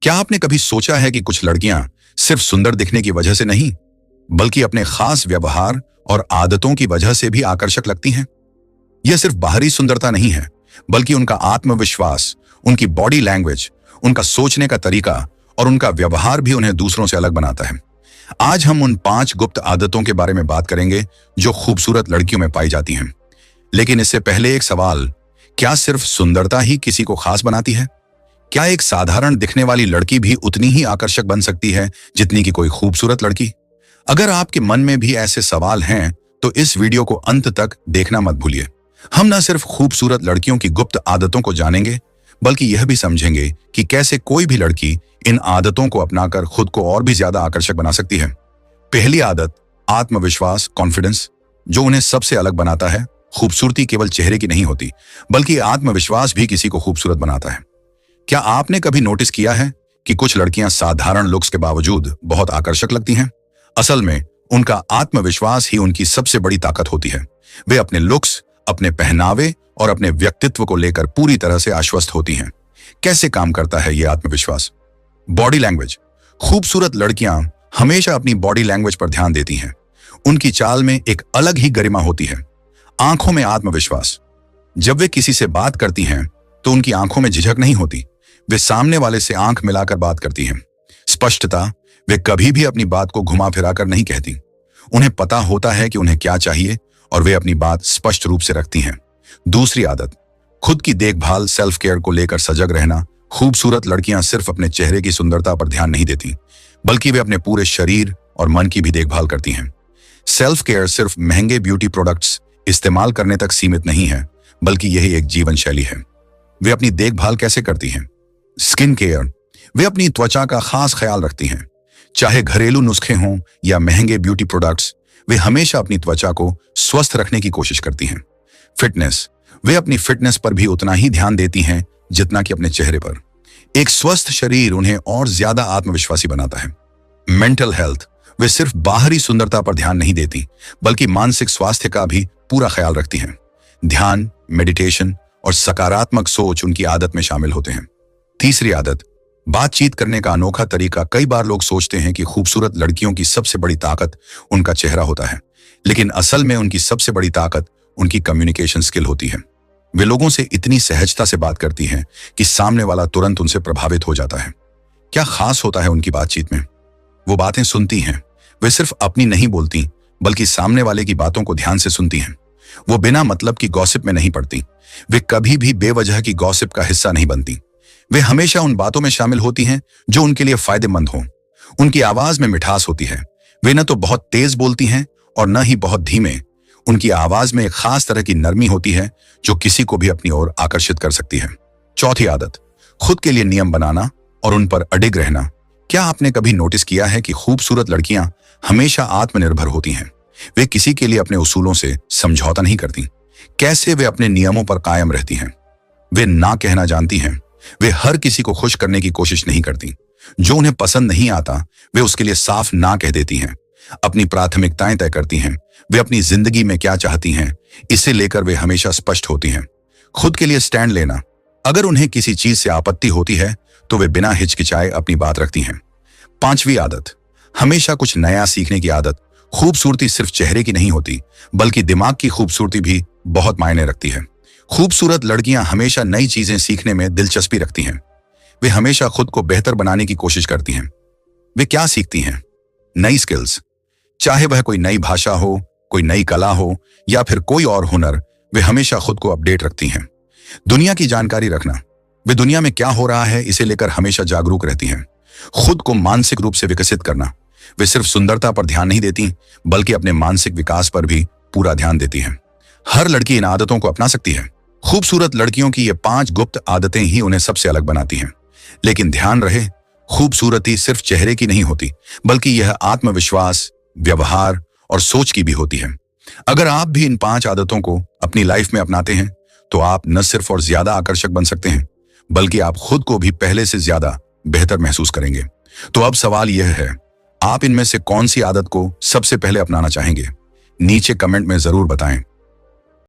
क्या आपने कभी सोचा है कि कुछ लड़कियां सिर्फ सुंदर दिखने की वजह से नहीं, बल्कि अपने खास व्यवहार और आदतों की वजह से भी आकर्षक लगती हैं? यह सिर्फ बाहरी सुंदरता नहीं है, बल्कि उनका आत्मविश्वास, उनकी बॉडी लैंग्वेज, उनका सोचने का तरीका और उनका व्यवहार भी उन्हें दूसरों से अलग बनाता है। आज हम उन 5 गुप्त आदतों के बारे में बात करेंगे जो खूबसूरत लड़कियों में पाई जाती हैं। लेकिन इससे पहले एक सवाल, क्या सिर्फ सुंदरता ही किसी को खास बनाती है? क्या एक साधारण दिखने वाली लड़की भी उतनी ही आकर्षक बन सकती है जितनी कि कोई खूबसूरत लड़की? अगर आपके मन में भी ऐसे सवाल हैं, तो इस वीडियो को अंत तक देखना मत भूलिए। हम न सिर्फ खूबसूरत लड़कियों की गुप्त आदतों को जानेंगे, बल्कि यह भी समझेंगे कि कैसे कोई भी लड़की इन आदतों को अपनाकर खुद को और भी ज्यादा आकर्षक बना सकती है। पहली आदत, आत्मविश्वास, कॉन्फिडेंस, जो उन्हें सबसे अलग बनाता है। खूबसूरती केवल चेहरे की नहीं होती, बल्कि आत्मविश्वास भी किसी को खूबसूरत बनाता है। क्या आपने कभी नोटिस किया है कि कुछ लड़कियां साधारण लुक्स के बावजूद बहुत आकर्षक लगती हैं? असल में उनका आत्मविश्वास ही उनकी सबसे बड़ी ताकत होती है। वे अपने लुक्स, अपने पहनावे और अपने व्यक्तित्व को लेकर पूरी तरह से आश्वस्त होती हैं। कैसे काम करता है यह आत्मविश्वास? Body language. खूबसूरत लड़कियां हमेशा अपनी बॉडी लैंग्वेज पर ध्यान देती हैं। उनकी चाल में एक अलग ही गरिमा होती है। आंखों में आत्मविश्वास। जब वे किसी से बात करती हैं, तो उनकी आंखों में झिझक नहीं होती। वे सामने वाले से आंख मिलाकर बात करती हैं। स्पष्टता। वे कभी भी अपनी बात को घुमा फिराकर नहीं कहती। उन्हें पता होता है कि उन्हें क्या चाहिए और वे अपनी बात स्पष्ट रूप से रखती हैं। दूसरी आदत, खुद की देखभाल, सेल्फ केयर को लेकर सजग रहना। खूबसूरत लड़कियां सिर्फ अपने चेहरे की सुंदरता पर ध्यान नहीं देती, बल्कि वे अपने पूरे शरीर और मन की भी देखभाल करती हैं। सेल्फ केयर सिर्फ महंगे ब्यूटी प्रोडक्ट्स इस्तेमाल करने तक सीमित नहीं है, बल्कि यही एक जीवन शैली है। वे अपनी देखभाल कैसे करती हैं? Skin care. वे अपनी त्वचा का खास ख्याल रखती हैं। चाहे घरेलू नुस्खे हों या महंगे ब्यूटी प्रोडक्ट्स, वे हमेशा अपनी त्वचा को स्वस्थ रखने की कोशिश करती हैं। फिटनेस। वे अपनी फिटनेस पर भी उतना ही ध्यान देती हैं जितना कि अपने चेहरे पर। एक स्वस्थ शरीर उन्हें और ज्यादा आत्मविश्वासी बनाता है। Mental health. वे सिर्फ बाहरी सुंदरता पर ध्यान नहीं देती, बल्कि मानसिक स्वास्थ्य का भी पूरा ख्याल रखती हैं। ध्यान, मेडिटेशन और सकारात्मक सोच उनकी आदत में शामिल होते हैं। तीसरी आदत, बातचीत करने का अनोखा तरीका। कई बार लोग सोचते हैं कि खूबसूरत लड़कियों की सबसे बड़ी ताकत उनका चेहरा होता है, लेकिन असल में उनकी सबसे बड़ी ताकत उनकी कम्युनिकेशन स्किल होती है। वे लोगों से इतनी सहजता से बात करती हैं कि सामने वाला तुरंत उनसे प्रभावित हो जाता है। क्या खास होता है उनकी बातचीत में? वो बातें सुनती हैं। वे सिर्फ अपनी नहीं बोलती, बल्कि सामने वाले की बातों को ध्यान से सुनती हैं। वो बिना मतलब की गॉसिप में नहीं पड़ती। वे कभी भी बेवजह की गॉसिप का हिस्सा नहीं बनती। वे हमेशा उन बातों में शामिल होती हैं जो उनके लिए फायदेमंद हों। उनकी आवाज में मिठास होती है। वे न तो बहुत तेज बोलती हैं और न ही बहुत धीमे। उनकी आवाज में एक खास तरह की नरमी होती है जो किसी को भी अपनी ओर आकर्षित कर सकती है। चौथी आदत, खुद के लिए नियम बनाना और उन पर अडिग रहना। क्या आपने कभी नोटिस किया है कि खूबसूरत लड़कियां हमेशा आत्मनिर्भर होती हैं? वे किसी के लिए अपने उसूलों से समझौता नहीं करती। कैसे वे अपने नियमों पर कायम रहती हैं? वे ना कहना जानती हैं। वे हर किसी को खुश करने की कोशिश नहीं करती। जो उन्हें पसंद नहीं आता, वे उसके लिए साफ ना कह देती हैं। अपनी प्राथमिकताएं तय करती हैं। वे अपनी जिंदगी में क्या चाहती हैं, इसे लेकर वे हमेशा स्पष्ट होती हैं। खुद के लिए स्टैंड लेना। अगर उन्हें किसी चीज से आपत्ति होती है, तो वे बिना हिचकिचाए अपनी बात रखती हैं। पांचवी आदत, हमेशा कुछ नया सीखने की आदत। खूबसूरती सिर्फ चेहरे की नहीं होती, बल्कि दिमाग की खूबसूरती भी बहुत मायने रखती है। खूबसूरत लड़कियां हमेशा नई चीजें सीखने में दिलचस्पी रखती हैं। वे हमेशा खुद को बेहतर बनाने की कोशिश करती हैं। वे क्या सीखती हैं? नई स्किल्स। चाहे वह कोई नई भाषा हो, कोई नई कला हो या फिर कोई और हुनर, वे हमेशा खुद को अपडेट रखती हैं। दुनिया की जानकारी रखना। वे दुनिया में क्या हो रहा है इसे लेकर हमेशा जागरूक रहती हैं। खुद को मानसिक रूप से विकसित करना। वे सिर्फ सुंदरता पर ध्यान नहीं देती, बल्कि अपने मानसिक विकास पर भी पूरा ध्यान देती हैं। हर लड़की इन आदतों को अपना सकती है। खूबसूरत लड़कियों की ये 5 गुप्त आदतें ही उन्हें सबसे अलग बनाती हैं। लेकिन ध्यान रहे, खूबसूरती सिर्फ चेहरे की नहीं होती, बल्कि यह आत्मविश्वास, व्यवहार और सोच की भी होती है। अगर आप भी इन 5 आदतों को अपनी लाइफ में अपनाते हैं, तो आप न सिर्फ और ज्यादा आकर्षक बन सकते हैं, बल्कि आप खुद को भी पहले से ज्यादा बेहतर महसूस करेंगे। तो अब सवाल यह है, आप इनमें से कौन सी आदत को सबसे पहले अपनाना चाहेंगे? नीचे कमेंट में जरूर बताएं।